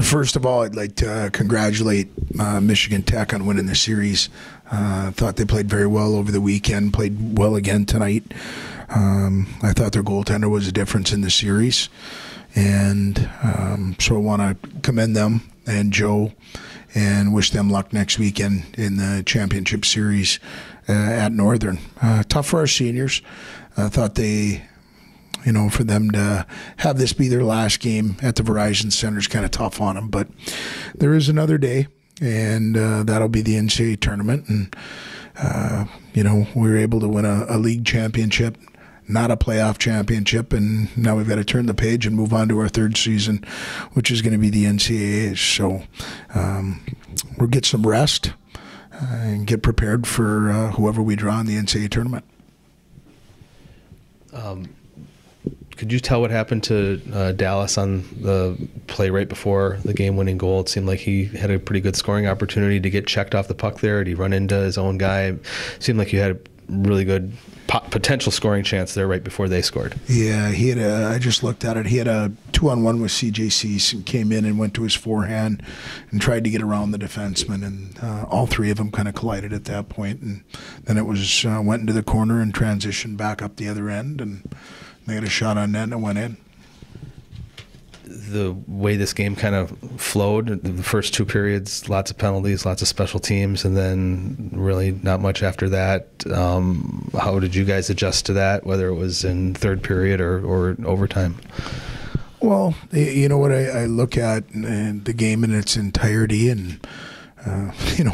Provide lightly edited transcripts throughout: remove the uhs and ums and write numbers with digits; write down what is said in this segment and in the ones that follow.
First of all, I'd like to congratulate Michigan Tech on winning the series. Thought they played very well over the weekend, played well again tonight. I thought their goaltender was a difference in the series. And so I want to commend them and Joe and wish them luck next weekend in the championship series at Northern. Tough for our seniors. I thought for them to have this be their last game at the Verizon Center is kind of tough on them. But there is another day, and that'll be the NCAA tournament. And, we were able to win a league championship, not a playoff championship, and now we've got to turn the page and move on to our third season, which is going to be the NCAA. So we'll get some rest and get prepared for whoever we draw in the NCAA tournament. Could you tell what happened to Dallas on the play right before the game-winning goal? It seemed like he had a pretty good scoring opportunity to get checked off the puck there. Did he run into his own guy? It seemed like you had a really good potential scoring chance there right before they scored. Yeah, I just looked at it. He had a 2-on-1 with C.J. Cease and came in and went to his forehand and tried to get around the defenseman, and all three of them kind of collided at that point. And then it was went into the corner and transitioned back up the other end, and they had a shot on net and it went in. The way this game kind of flowed, the first two periods, lots of penalties, lots of special teams, and then really not much after that. How did you guys adjust to that, whether it was in third period or overtime? Well, you know what, I look at the game in its entirety, and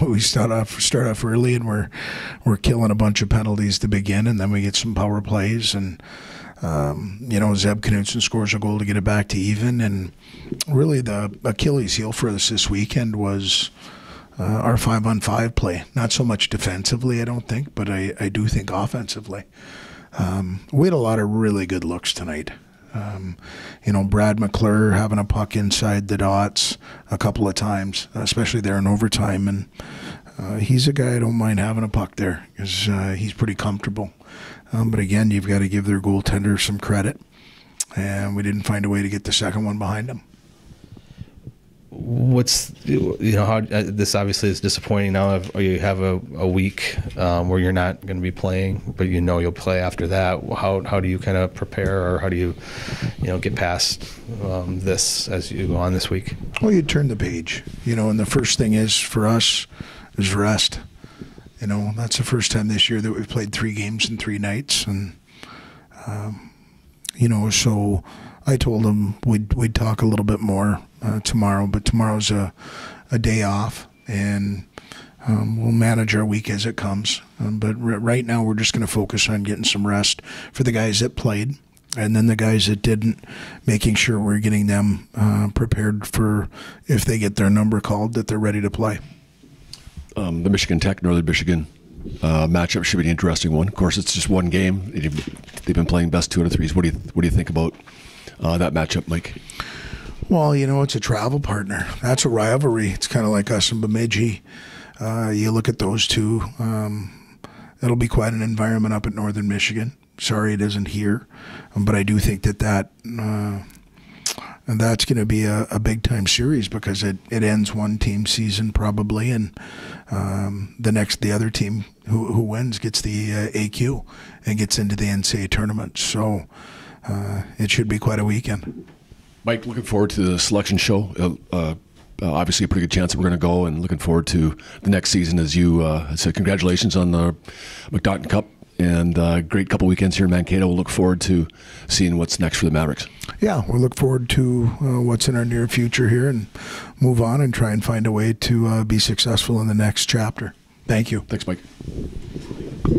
we start off early, and we're killing a bunch of penalties to begin, and then we get some power plays, and Zeb Knudsen scores a goal to get it back to even. And really the Achilles heel for us this weekend was our 5-on-5 play. Not so much defensively, I don't think, but I do think offensively. We had a lot of really good looks tonight. Brad McClure having a puck inside the dots a couple of times, especially there in overtime. And he's a guy I don't mind having a puck there because he's pretty comfortable. But again, you've got to give their goaltender some credit, and we didn't find a way to get the second one behind him. How this obviously is disappointing now. You have a week where you're not going to be playing, but you'll play after that. How do you kind of prepare, or how do you get past this as you go on this week? Well, you turn the page, and the first thing is for us is rest. That's the first time this year that we've played 3 games in 3 nights, and so I told him we'd talk a little bit more tomorrow, but tomorrow's a day off, and we'll manage our week as it comes. But right now we're just going to focus on getting some rest for the guys that played, and then the guys that didn't, making sure we're getting them prepared for if they get their number called, that they're ready to play. The Michigan Tech Northern Michigan matchup should be an interesting one. Of course, it's just one game. They've been playing best 2 out of 3s. What do you think about that matchup, Mike? Well, it's a travel partner. That's a rivalry. It's kind of like us and Bemidji. You look at those two. It'll be quite an environment up at Northern Michigan. Sorry it isn't here, but I do think that and that's going to be a big-time series because it ends one team season probably, and the other team who wins gets the AQ and gets into the NCAA tournament. So it should be quite a weekend. Mike, looking forward to the selection show. Obviously a pretty good chance that we're going to go, and looking forward to the next season. As you said, congratulations on the McDonald Cup. And a great couple weekends here in Mankato. We'll look forward to seeing what's next for the Mavericks. Yeah, we'll look forward to what's in our near future here and move on and try and find a way to be successful in the next chapter. Thank you. Thanks, Mike.